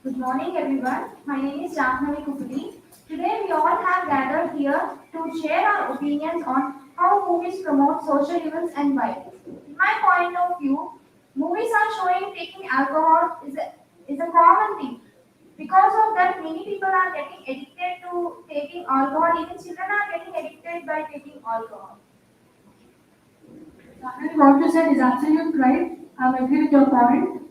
Good morning, everyone. My name is Jahnavi Kupudi. Today, we all have gathered here to share our opinions on how movies promote social events and violence. In my point of view, movies are showing taking alcohol is a common thing. Because of that, many people are getting addicted to taking alcohol. Even children are getting addicted by taking alcohol. And what you said is absolute right. I agree with your point.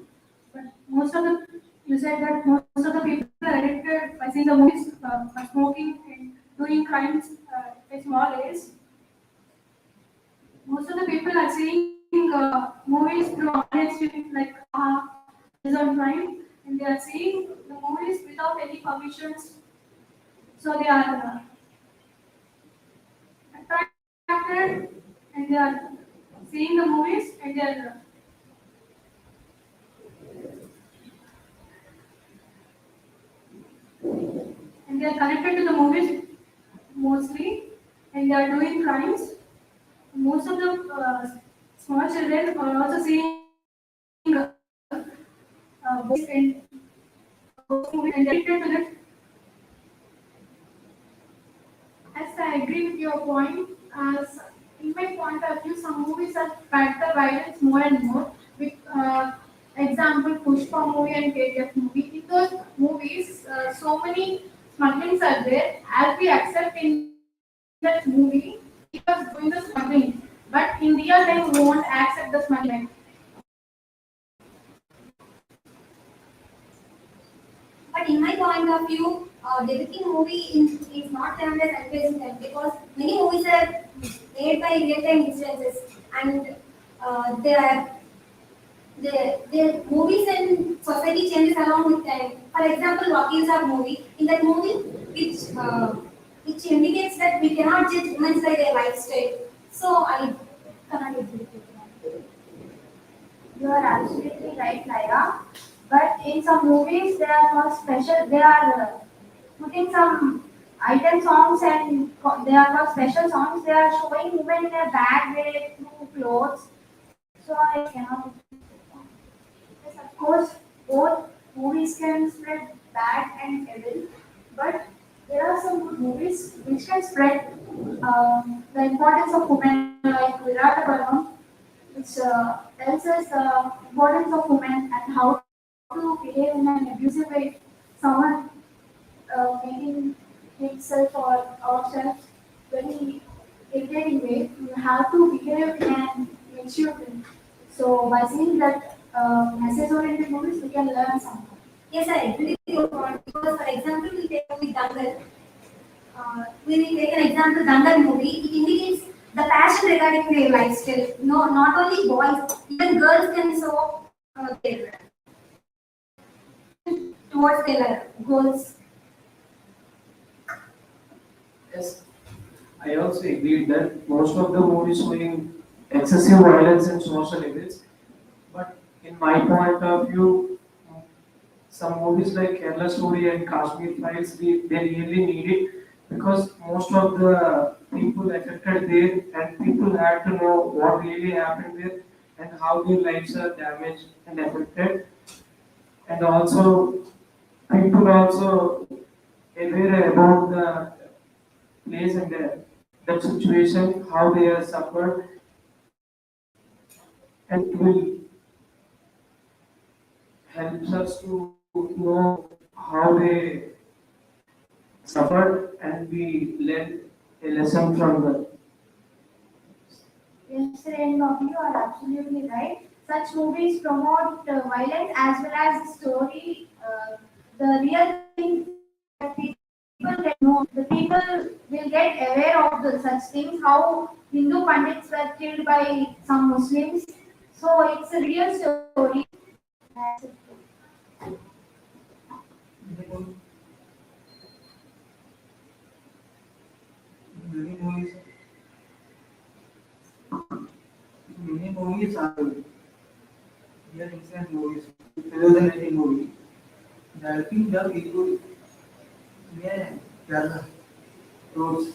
But most of the you said that most of the people are addicted by seeing the movies, by smoking and doing crimes at small age. Most of the people are seeing movies through online streaming like Amazon Prime, and they are seeing the movies without any permissions. So they are attracted and they are seeing the movies and they are connected to the movies mostly, and they are doing crimes. Most of the small children are also seeing books and ghost movies, and they're addicted to that. As I agree with your point, as in my point of view, some movies have spread the violence more and more. With example, Pushpa movie and KGF movie. In those movies, so many smugglings are there. As we accept in that movie, he was doing the smuggling, but in real life, we won't accept the smuggling. But in my point of view, depicting movie is not termed as encouraging them because many movies are made by real-time instances and they are the movies and society changes along with time. For example, Wakils are movie. In that movie, which indicates that we cannot judge women by their lifestyle. So I cannot agree with that. You are absolutely right, Lyra. But in some movies, they are for special. They are putting some item songs and they are for special songs. They are showing women in a bad way through clothes. So I cannot. Yes, of course, both movies can spread bad and evil, but there are some good movies which can spread the importance of women, like Virat Bharam, which tells us the importance of women and how to behave in an abusive way. Someone making himself or ourselves very irritating way, you have to behave in an mature way. So by seeing that message-oriented movies, we can learn something. Yes, I agree with your point because, for example, we take movie Dangal. We will take an example Dangal movie. It indicates the passion regarding their lifestyle. No, not only boys, even girls can show their towards their goals. Yes, I also agree that most of the movies showing excessive violence and social events. But in my point of view, some movies like Kerala Story and Kashmir Files, they really need it because most of the people affected there and people had to know what really happened there and how their lives are damaged and affected. And also, people also aware about the place and that situation, how they are suffered, and it will help us to know how they suffered and we learn a lesson from them. Yes, Renu, you are absolutely right. Such movies promote violence as well as the story, the real things that people get know. The people will get aware of such things, how Hindu Pandits were killed by some Muslims. So it's a real story. Many movies, many movies are good. They are excellent movies, better than any movie. Directing the people, yeah, Kerala, roads.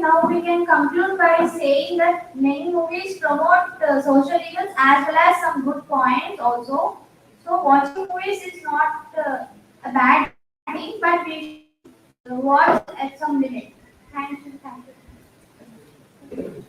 now we can conclude by saying that many movies promote social evils as well as some good points also. So watching movies is not a bad thing, but we should watch at some limit. Thank you. Thank you.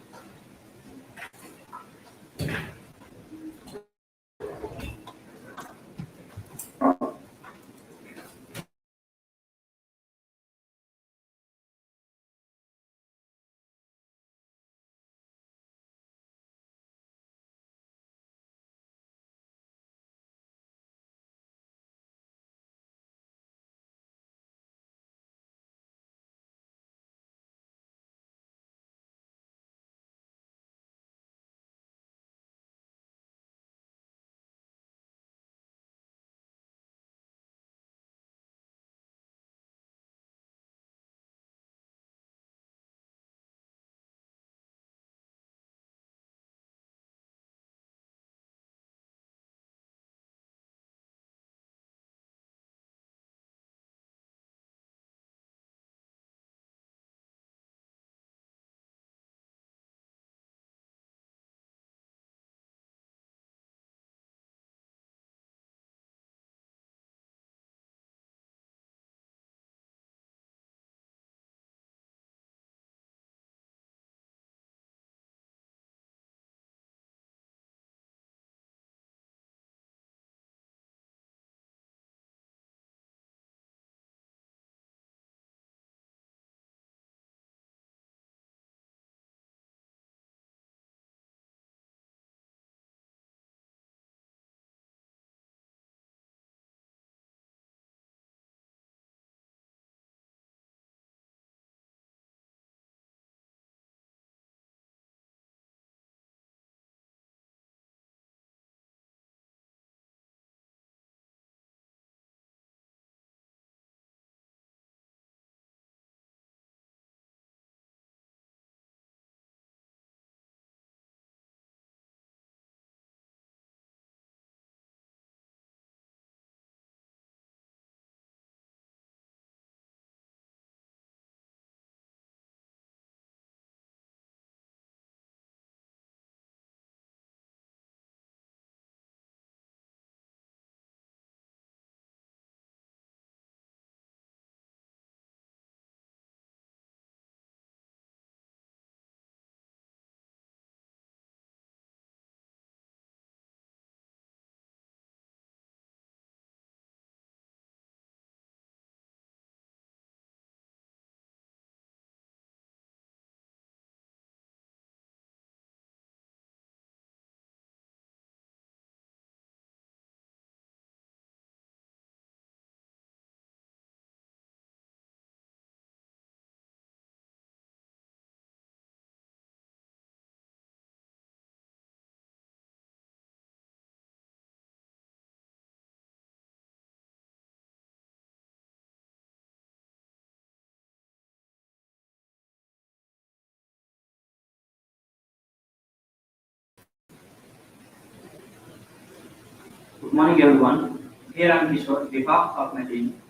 Good morning, everyone. Here I am Kishore, on behalf of my team.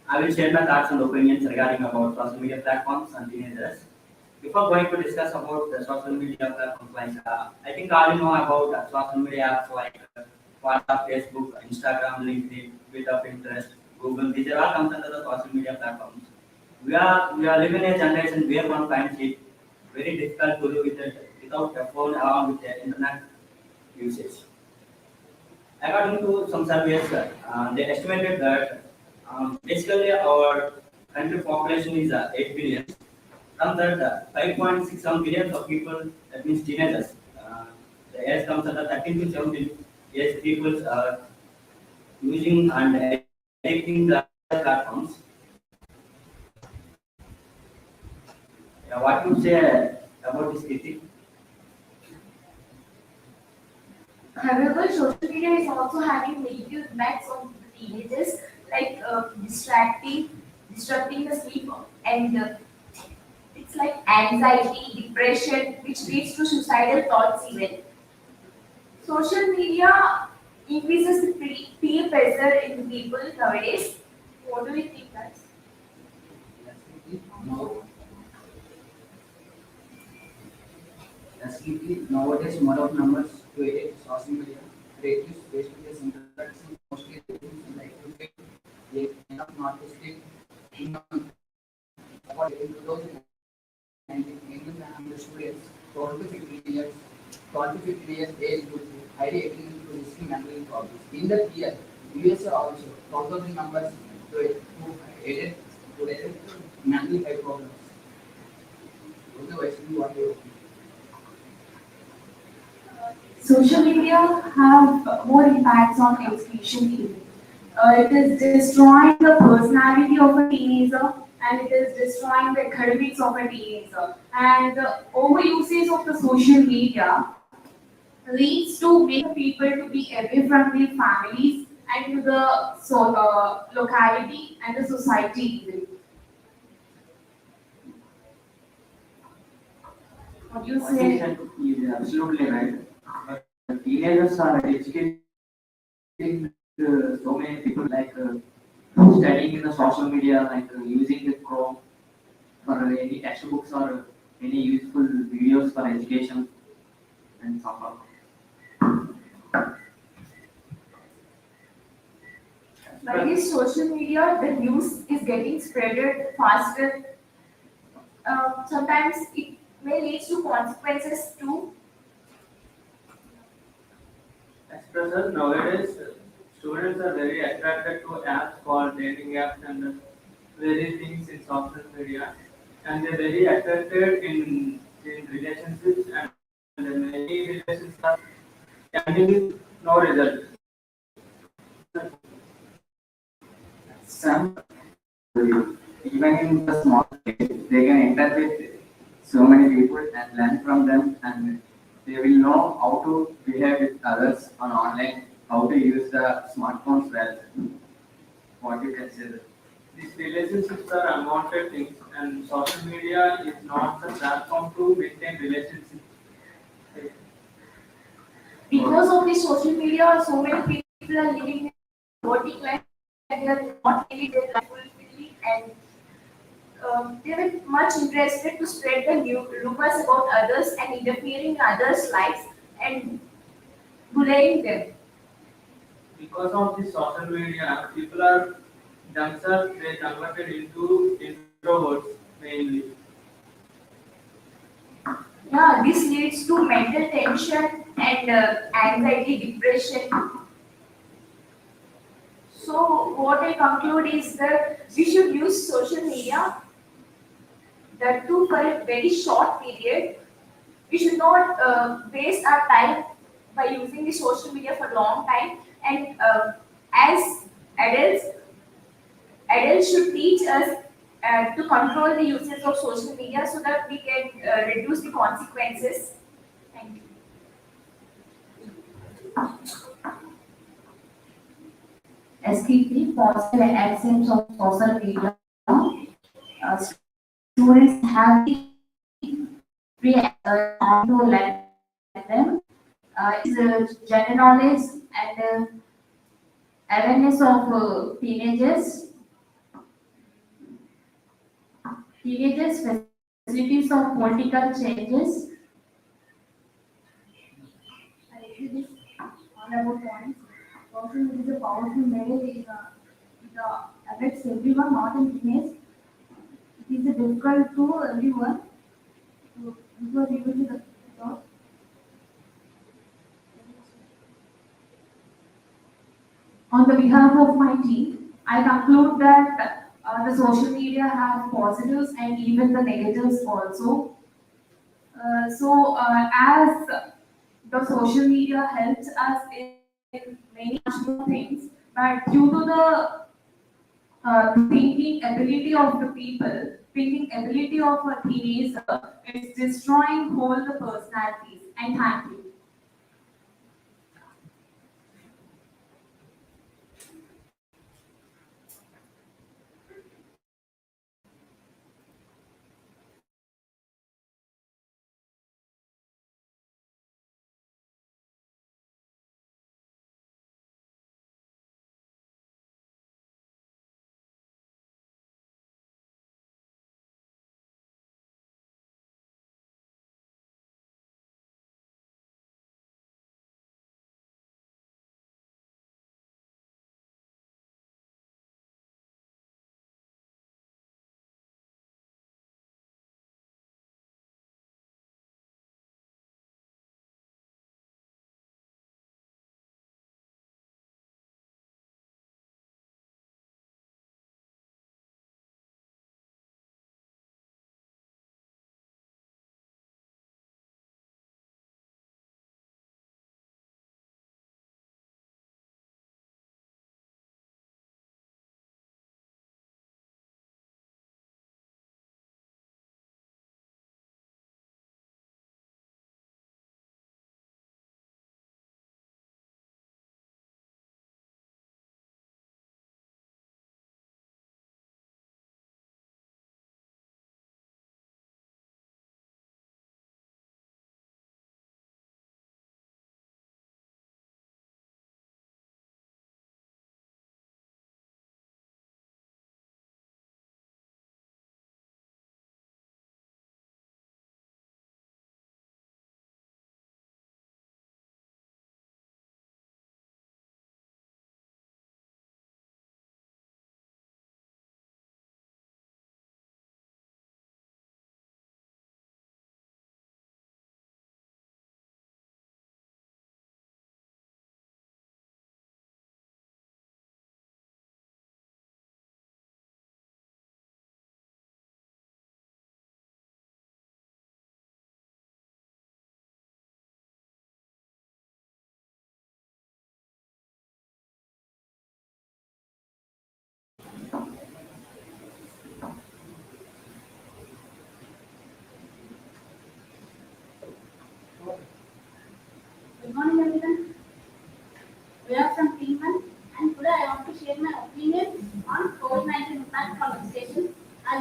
I will share my thoughts and opinions regarding about social media platforms and teenagers. Before going to discuss about the social media platforms, like I think all you know about social media apps like WhatsApp, Facebook, Instagram, LinkedIn, Twitter, Pinterest, Google. These are all comes under the social media platforms. We are living in a generation where one finds it very difficult to live without a phone along with the internet usage. According to some surveys, they estimated that basically our country population is 8 billion. From that, 5.67 billion of people, that means teenagers, the age comes under 13 to 17 age people are using and addicting the platforms. Yeah, what you say about this, Kirti? However, social media is also having negative impacts on the teenagers, like disrupting the sleep, and it's like anxiety, depression, which leads to suicidal thoughts. Even social media increases the peer pressure in the people nowadays. What do you think, guys? Basically, nowadays, more of numbers created social media, creatives face-to-face interaction, mostly like to say, enough not to speak, in 2019, Indian and students, 12 to 15 years, 12 to 15 years age group, highly agreeing to risky mental problems. In that year, USA also, 1,000 numbers who aided to mental health problems. Otherwise, what do you Social media have more impacts on education even. It is destroying the personality of a teenager and it is destroying the academics of a teenager. And the overusage of the social media leads to making people to be away from their families and to the locality and the society even. What do you What you say? said is absolutely right. But teenagers are educating so many people like studying in the social media, like using the Chrome for any textbooks or any useful videos for education and somehow. By this social media, the news is getting spreaded faster. Sometimes it may lead to consequences too. As nowadays, students are very attracted to apps called dating apps and various things in social media, and they're very attracted in relationships, and many relationships are ending with no result. Some even in the small place, they can interact with so many people and learn from them, and they will know how to behave with others on online, how to use the smartphones well. What you can say that. These relationships are unwanted things, and social media is not the platform to maintain relationships. Because of the social media, so many people are living in poverty life and they are not living their life fully and they are much interested to spread the rumors about others and interfering in others' lives and bullying them. Because of this social media, people are themselves they converted into introverts mainly. Yeah, this leads to mental tension and anxiety, depression. So, what I conclude is that we should use social media that too for a very short period. We should not waste our time by using the social media for a long time. And as adults, adults should teach us to control the usage of social media so that we can reduce the consequences. Thank you. STP, positive accents of social media. Students have the free to let them. Is general knowledge and awareness of teenagers, facilities of political changes. I agree with all about points. Social media is a powerful medium. It affects everyone, not in teenage. It is a difficult to everyone. So, before reviewing the thought, on the behalf of my team, I conclude that the social media have positives and even the negatives also. As the social media helps us in many new things, but due to the thinking ability of the people, thinking ability of a teenager, it's destroying whole the personalities. And thank you.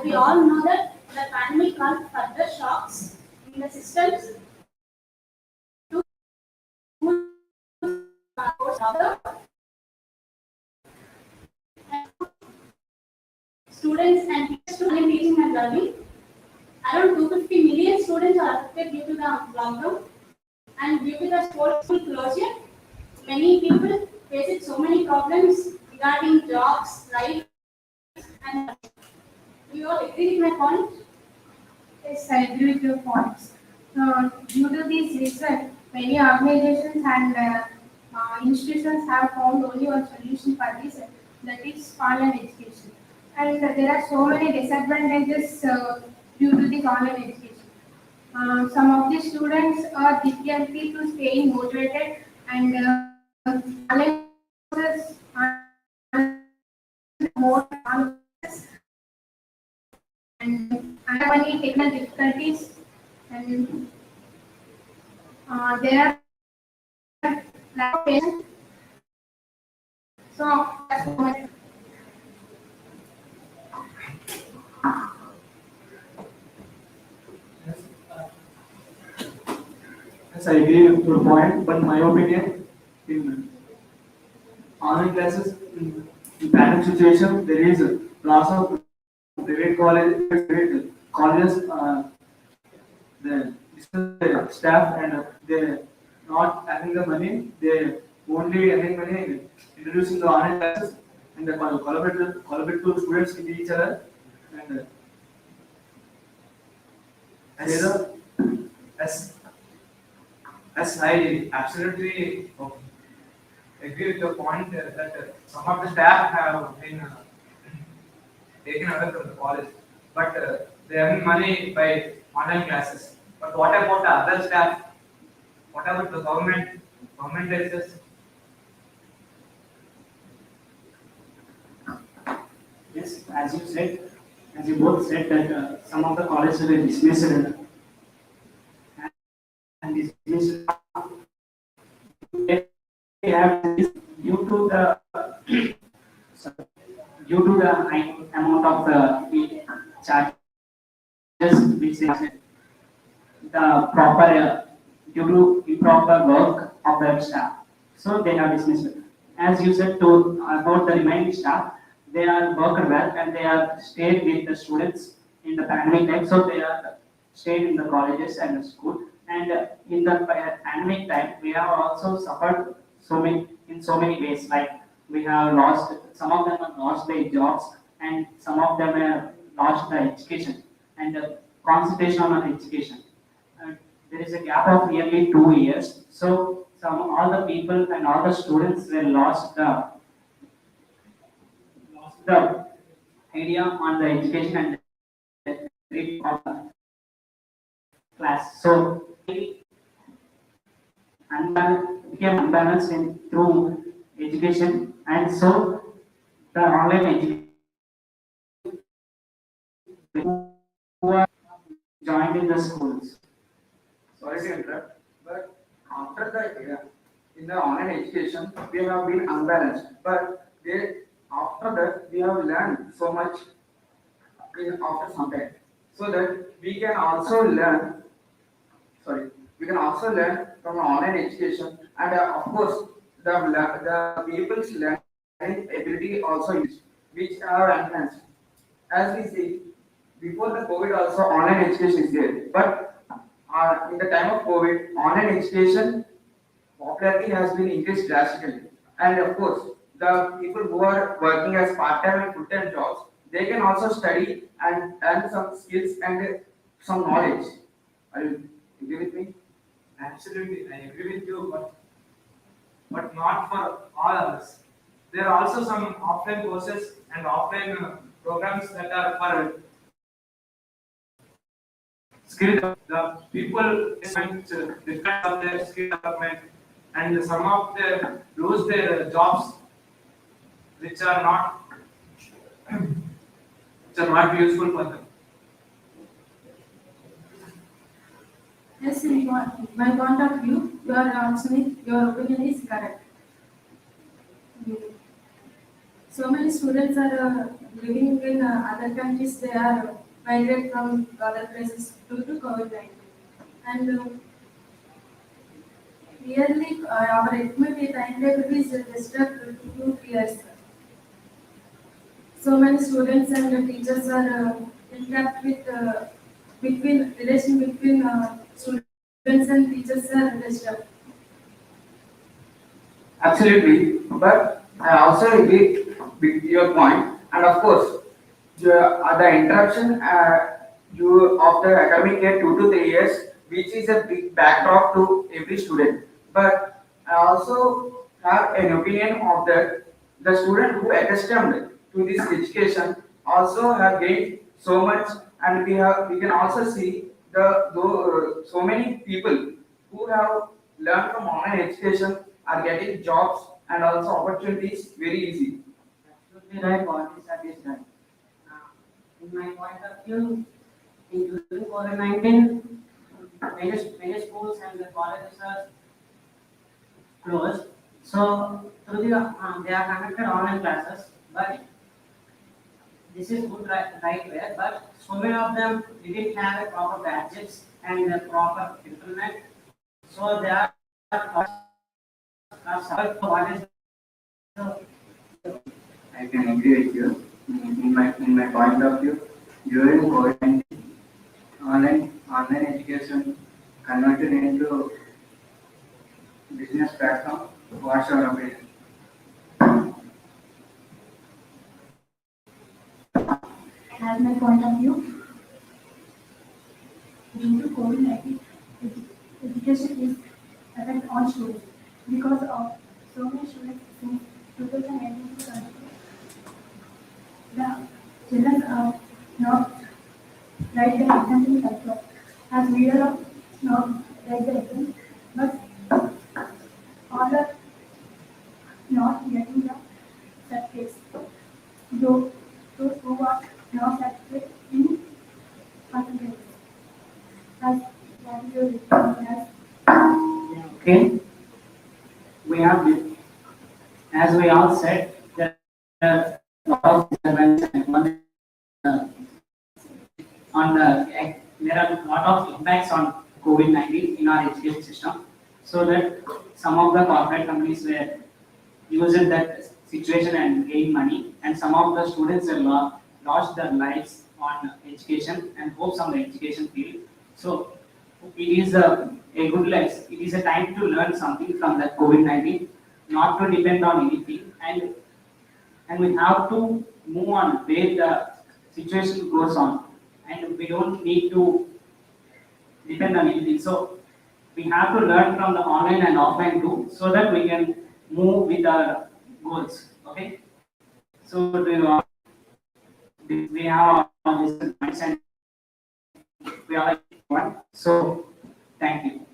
as we all know that the pandemic caused further shocks in the systems students and teachers to online teaching and learning. Around 250 million students are affected due to the lockdown and due to the school closure. Many people faced so many problems regarding jobs, life, and you all agree with my point? Yes, I agree with your points. Due to this reason, many organizations and institutions have found only one solution for this, that is online education. And there are so many disadvantages due to this online education. Some of the students are difficulty to staying motivated, and online courses are more and many technical difficulties, and there are lack of patience. So that's why Yes, I agree with your point, but my opinion, in online classes, in pandemic situation, there is lots of private colleges, the staff and they not having the money, they only having money introducing the online classes and the collaborate to students with each other and As, as, as I absolutely agree with your point that some of the staff have been taken away from the college, but they earn money by online classes. But what about the other staff? What about the government lectures? Yes, as you both said that some of the colleges were dismissed and dismissed. They have due to the due to the high amount of the charges which they have, the proper due to improper work of the staff. So they have dismissed it. As you said to about the remaining staff, they are worked well and they are stayed with the students in the pandemic time. So they are stayed in the colleges and the school. And in the pandemic time, we have also suffered so many ways. Like we have lost some of them have lost their jobs and some of them have lost their education and concentration on education. Uh, there is a gap of nearly 2 years. So all the people and all the students were lost the idea on the education and the of the class. So became unbalanced in through education, and so the online education who are joined in the schools. Sorry to interrupt, but after the in the online education we have been unbalanced, but after that we have learned so much after some time, so that we can also learn. Sorry, we can also learn from online education, and of course the people's learning ability also is, which are enhanced. As we see, before the COVID also online education is there, but in the time of COVID, online education popularity has been increased drastically. And of course, the people who are working as part-time and full-time jobs, they can also study and learn some skills and some knowledge. Are you agree with me? Absolutely, I agree with you, but not for all others. There are also some offline courses and offline programs that are for skill. The people different of their skill development, and some of them lose their jobs, which are not which are not useful for them. yes, in my point of view, your opinion is correct. So so many students are living in other countries. They are migrate from other places due to COVID-19. And yearly, our activity timetable is disturbed 2 years. So many students and teachers are interact with between relation between students and teachers are disturbed. Absolutely, but I also agree with your point, and of course, the interruption of the academic year 2 to 3 years, which is a big backdrop to every student. But I also have an opinion of that the student who accustomed to this education also have gained so much, and we can also see so many people who have learned from online education are getting jobs and also opportunities very easy. Absolutely right, what is that is done. In my point of view, during COVID-19, many schools and the colleges are closed. So through they are conducted online classes, but this is good right way. But so many of them didn't have a proper gadgets and a proper internet, so they are suffered. What is the I can agree with you. In my point of view, during COVID-19, online education converted into business platform. What's your opinion? As my point of view, due to COVID-19, education is affect all students because of so many students since 2019 to 2022, the children are not write the exam in laptop as we are not write the exam, but all are not getting the certificates. Those who are not certified in percentages. As that is your report as okay? We have, as we all said, there are a lot of disturbance and uh, on the there are a lot of impacts on COVID-19 in our education system. So that some of the corporate companies were using that situation and gain money, and some of the students have lost their lives on education and hopes on the education field. So it is a good lesson. It is a time to learn something from that COVID-19, not to depend on anything, and we have to move on where the situation goes on, and we don't need to depend on anything. So we have to learn from the online and offline too, so that we can move with our goals. Okay. So we have all these points and we are one. So thank you.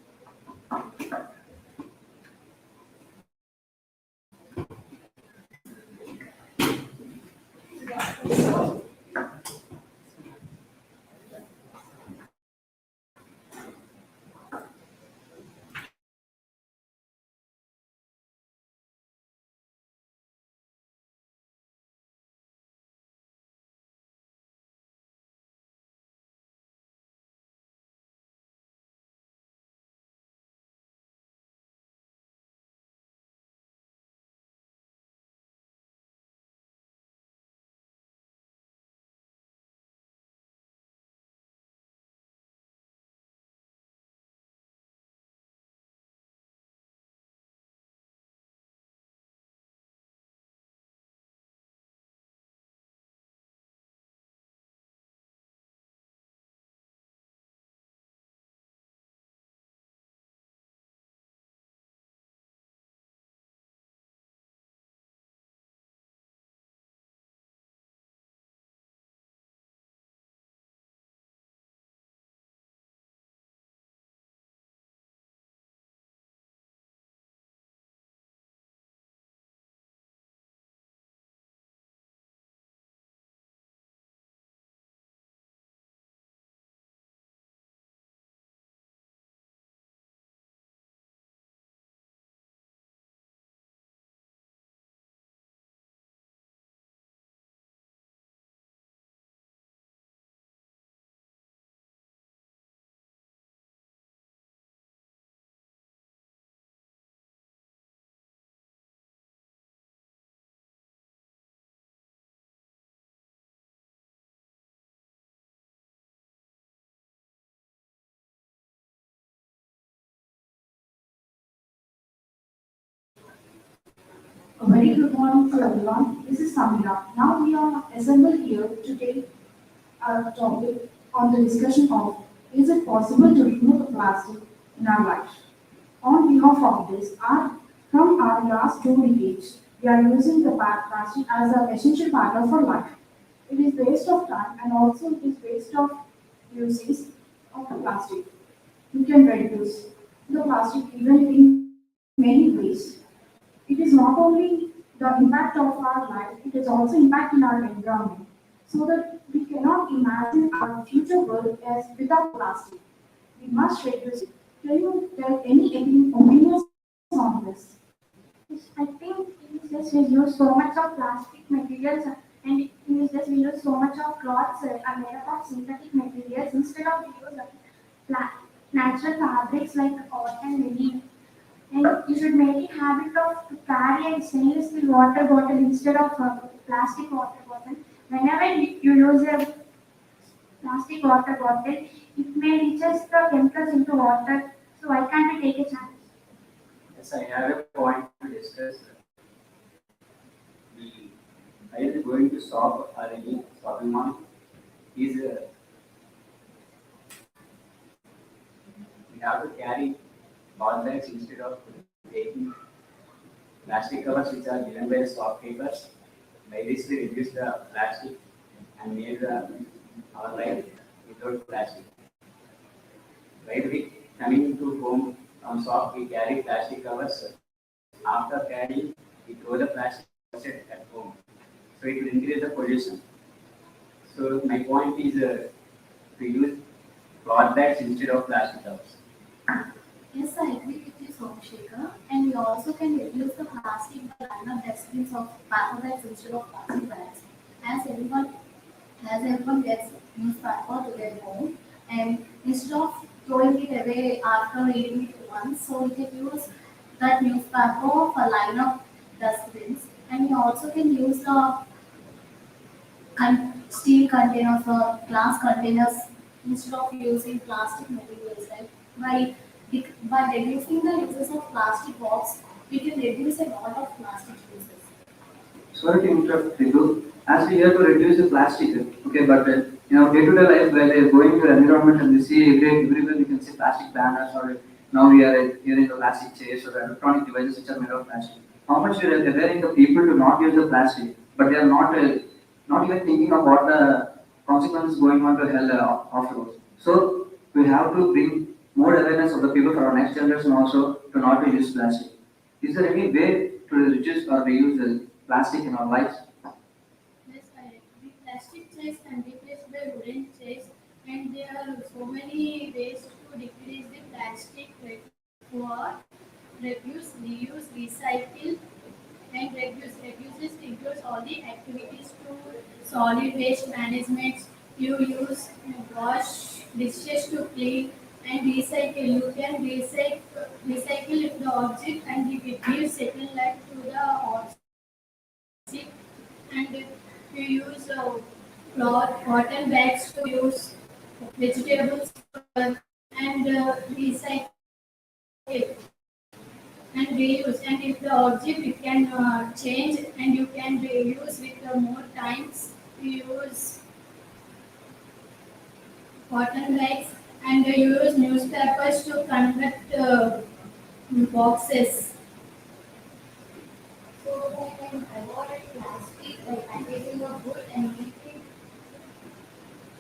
A very good morning to everyone. This is Samira. Now we are assembled here to take our topic on the discussion of is it possible to remove the plastic in our life? On behalf of this, from our last 2 decades, we are using the plastic as an essential part of our life. It is waste of time and also it is waste of uses of the plastic. We can reduce the plastic even in many ways. It is not only the impact of our life, it is also impact in our environment. So that we cannot imagine our future world as without plastic. We must reduce it. Can you tell any opinions on this? Yes, I think in this days we use so much of plastic materials and in this days we use so much of cloths are made up of synthetic materials instead of we use pla- natural fabrics like cotton, linen. And you should make it habit of to carry a stainless steel water bottle instead of a plastic water bottle. Whenever you use a plastic water bottle, it may reaches the chemicals into water. So why can't we take a chance? Yes, I have a point to discuss. The Are you going to shop or any shopping mall? Is We have to carry cloth bags instead of taking plastic covers which are given by the shopkeepers. By this we reduce the plastic and make our life without plastic. While we coming to home from shop, we carry plastic covers. After carrying, we throw the plastic outside at home. So it will increase the pollution. So my point is to use cloth bags instead of plastic covers. Yes, I agree with you, Somashekar. And we also can reduce the plastic by line of dustbins of paper bags instead of plastic bags. As everyone, as everyone gets newspaper to their home, and instead of throwing it away after reading it once, so we can use that newspaper for line of dustbins. And we also can use the steel containers or glass containers instead of using plastic materials, right? By reducing the uses of plastic box, we can reduce a lot of plastic uses. Sorry to interrupt, Ritu. As we have to reduce the plastic, okay, but day-to-day life where they're going to the environment and we see everywhere we can see plastic banners or now we are hearing the plastic chairs or electronic devices which are made of plastic. How much we are preparing the people to not use the plastic, but they are not even thinking of what the consequences going on to hell afterwards. So we have to bring more awareness of the people for our next generation also to not to use plastic. Is there any way to reduce or reuse the plastic in our lives? Yes, I agree. Plastic chairs can be replaced by wooden chairs, and there are so many ways to decrease the plastic for reduce, reuse, recycle, and reduce. Reduces includes all the activities to solid waste management. You use wash dishes to clean and recycle. You can recycle if the object and if it gives second life to the object and you use cloth, cotton bags to use vegetables and recycle it and reuse. And if the object it can change and you can reuse with more times, you use cotton bags and you use newspapers to convert boxes. So we can avoid plastic by packaging of food and making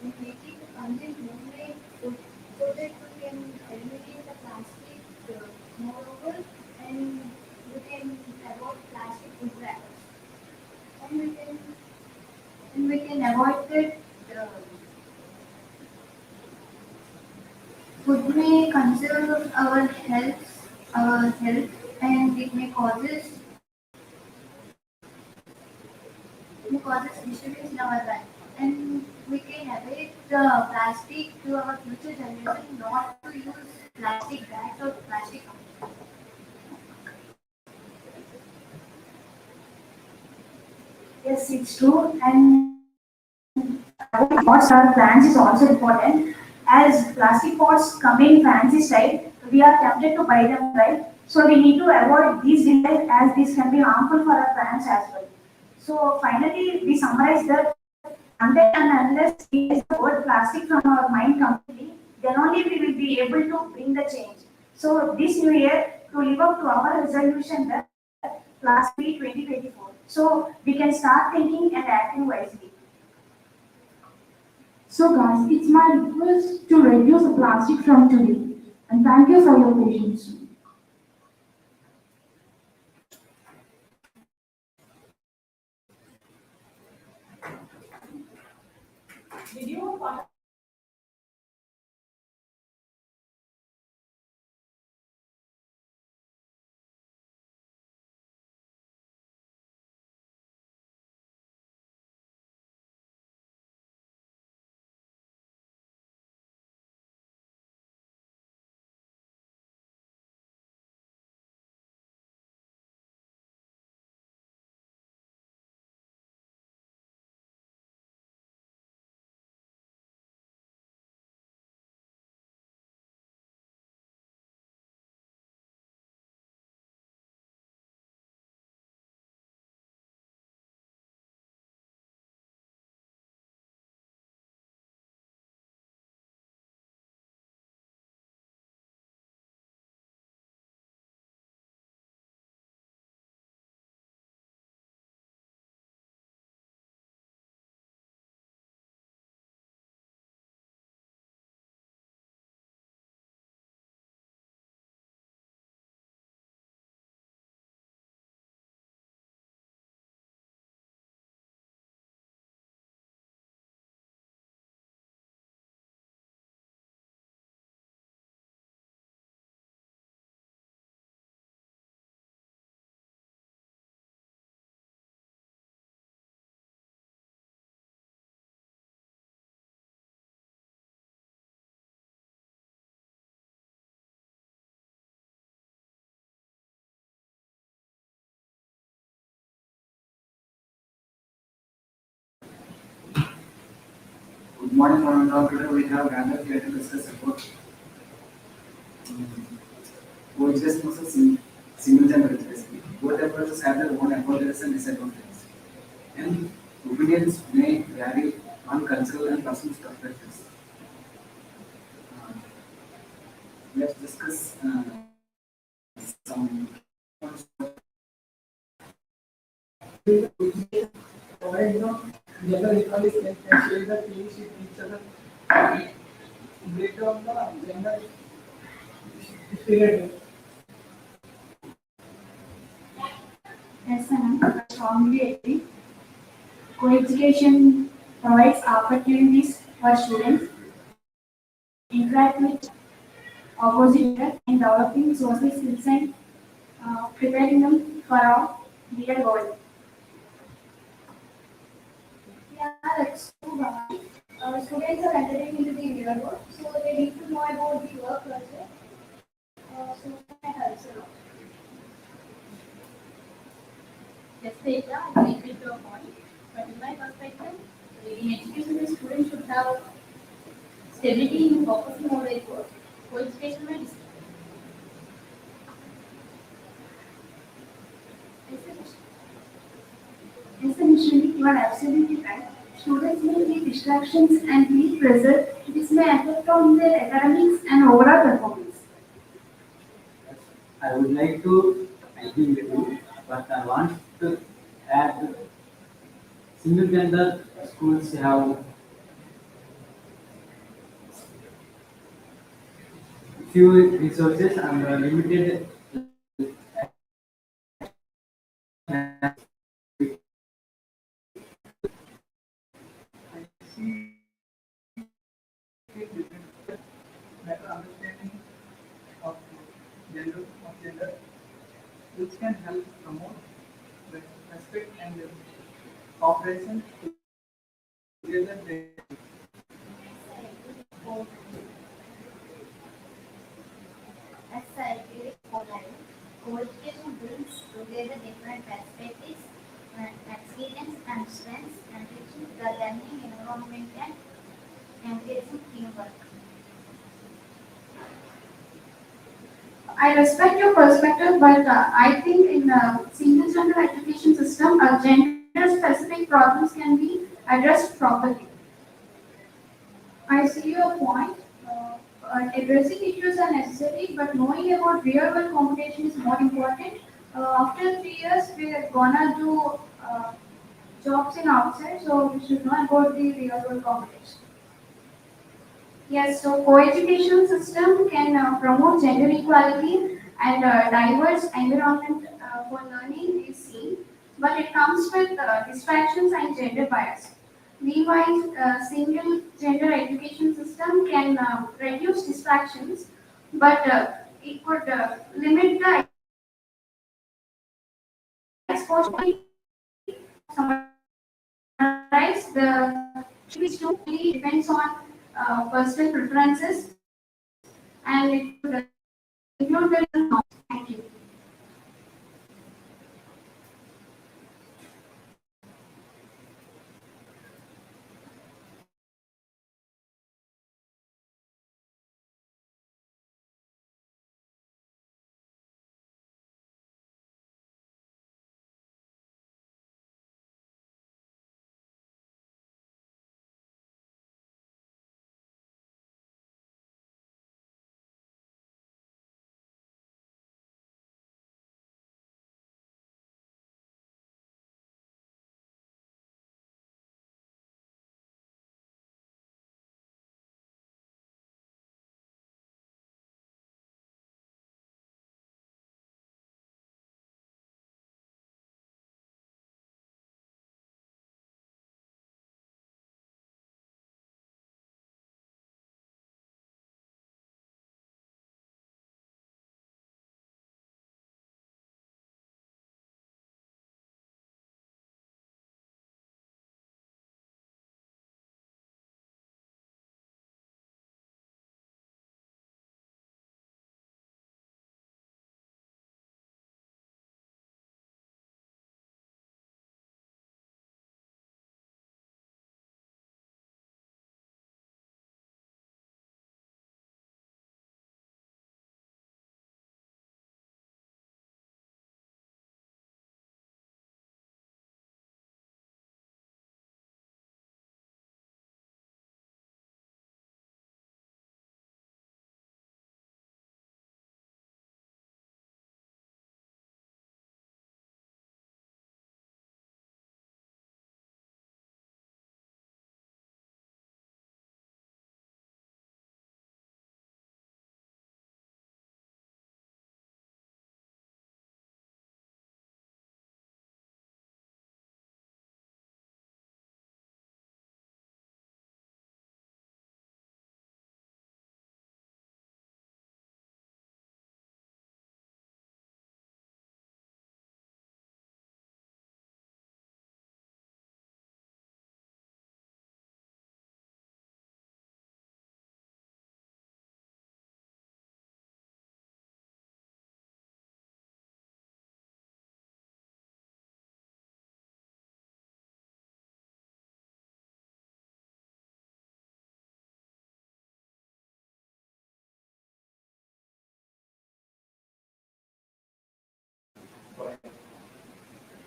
the content homemade food so that we can eliminate the plastic moreover and we can avoid plastic food wrappers. And we can avoid that food may conserve our health, and it may causes disturbance in our life. And we can avoid the plastic to our future generation not to use plastic bags or plastic cups. Yes, it's true. And pots or plants is also important. As plastic pots come in fancy style, we are tempted to buy them, right? So we need to avoid these devices as this can be harmful for our plants as well. So finally, we summarize that until and unless we erase the word plastic from our mind completely, then only we will be able to bring the change. So this new year, to live up to our resolution that plastic 2024. So we can start thinking and acting wisely. So guys, it's my request to reduce the plastic from today. And thank you for your patience. Good morning, morning. Now today we have gathered here to discuss about coexistence versus single gender literacy. Both approaches have their own advantages and disadvantages, and opinions may vary on cultural and personal perspectives. Uh, let's discuss some. For example, gender equality can share the things with each other. Break down the gender stereotypes. Yes, ma'am. I strongly agree. Co-education provides opportunities for students interact with opposite gender and developing social skills and preparing them for our real world. Yeah, that's true, Bhavani. Students are entering into the real world, so they need to know about the work culture. So that helps a lot. Yes, Teja, I agree with your point. But in my perspective, in education, the student should have stability in focusing on their course. Co-education may Essentially, you are absolutely right. Students may face distractions and peer pressure. This may affect on their academics and overall performance. I would like to agree with you, but I want to add single gender schools have few resources and limited. Better understanding of gender, which can help promote the respect and cooperation together. As I agree with Paulaine, co-education brings together different perspectives and experience and strengths, enriching the learning environment and encouraging teamwork. I respect your perspective, but I think in a single gender education system, gender-specific problems can be addressed properly. I see your point. Addressing issues are necessary, but knowing about real world competition is more important. After 3 years, we are gonna do jobs in outside, so we should know about the real world competition. Yes, so co-education system can promote gender equality and diverse environment for learning is seen, but it comes with distractions and gender bias. Meanwhile, single gender education system can reduce distractions, but it could limit the exposure. Summarize the choice to really depends on personal preferences and it could include the norms. Thank you.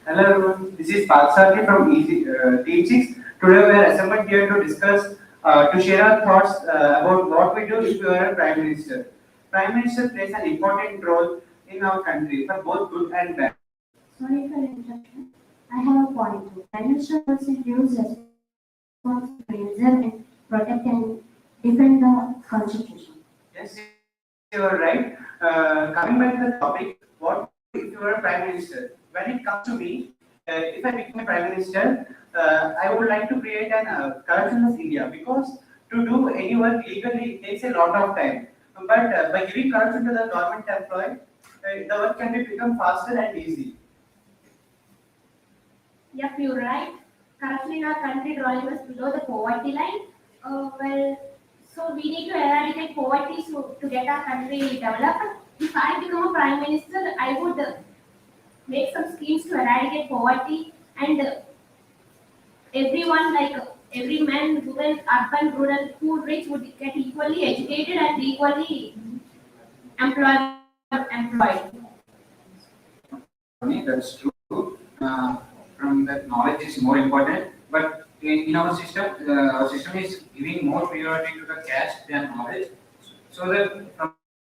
Hello everyone, this is Patsaki from ECE-B. Today we are assembled here to discuss, to share our thoughts about what we do if we are a Prime Minister. Prime Minister plays an important role in our country for both good and bad. Sorry for the interruption. I have a point. Prime Minister also gives responsibility to preserve and protect and defend the constitution. Yes, you are right. Coming back to the topic, what if you are a Prime Minister? When it comes to me, if I become a Prime Minister, I would like to create an corruption of India because to do any work legally it takes a lot of time. But by giving corruption to the government employee, the work can be become faster and easy. Yep, you're right. Corruption in our country drawing us below the poverty line. So we need to eradicate poverty to get our country developed. If I become a prime minister, I would make some schemes to eradicate poverty and everyone, like every man, woman, urban, rural, poor, rich would get equally educated and equally employable. employed. That's true. From that, knowledge is more important. But in our system is giving more priority to the cash than knowledge. So that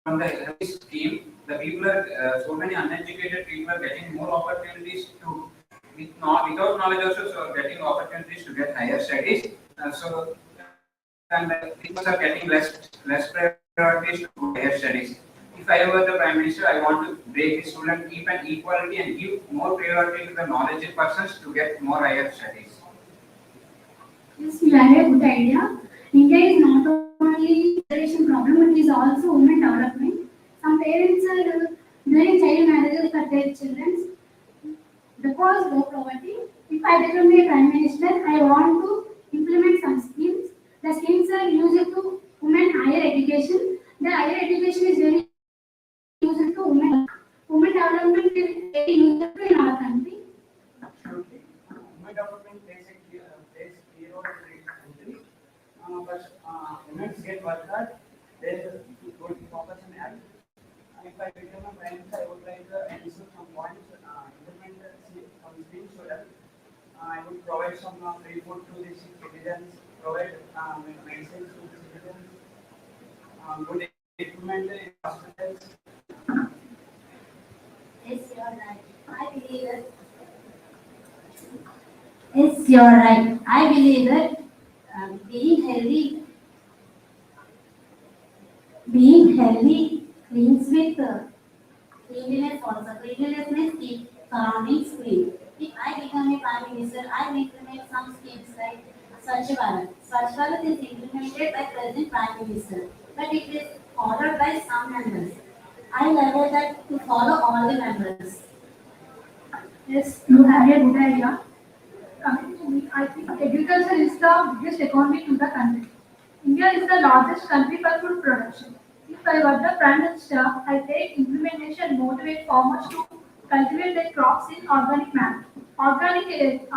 from the health scheme, the people are so many uneducated people are getting more opportunities to without knowledge also so getting opportunities to get higher studies. So and people are getting less priorities to higher studies. If I were the prime minister, I want to break the student keep an equality and give more priority to the knowledgeable persons to get more higher studies. Yes, you have a good idea. India is not only generation problem, but is also women development. Some parents are doing child marriages for their children because low poverty. If I become a prime minister, I want to implement some schemes. The schemes are used to women higher education. The higher education is very used to women. Women development is very useful in our country. Absolutely. Women development plays key role in the country. But women get work hard, they would focus on health. If I become a prime minister, I would like to ensure some points, implement some schemes so that I would provide some free food to the citizens, provide medicines to the citizens, good equipment in hospitals. Yes, you're right. I believe that. Yes, you're right. I believe that being healthy cleans with cleanliness also. Cleanliness means keep surroundings clean. If I become a prime minister, I will implement some schemes like Swachh Bharat. Swachh Bharat is implemented by present prime minister, but it is followed by some members. I level that to follow all the members. Yes, you have a good idea. Coming to me, I think agriculture is the biggest economy to the country. India is the largest country for food production. If I were the Prime Minister, I take implementation motivate farmers to cultivate their crops in organic manner. Cultivation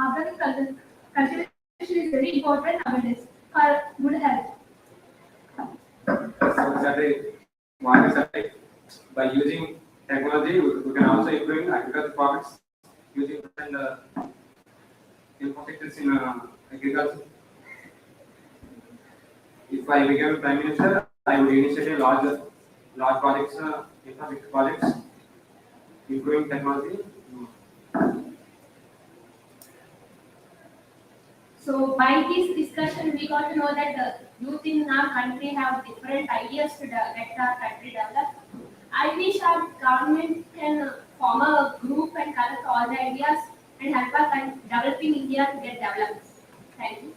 is very important nowadays for good health. So exactly, one is that by using technology, we can also improve agriculture products using different infrastructures in agriculture. If I became prime minister, I would initiate large projects, infrastructure projects, improving technology. So by this discussion, we got to know that the youth in our country have different ideas to get our country developed. I wish our government can form a group and collect all the ideas and help us developing India to get developed. Thank you.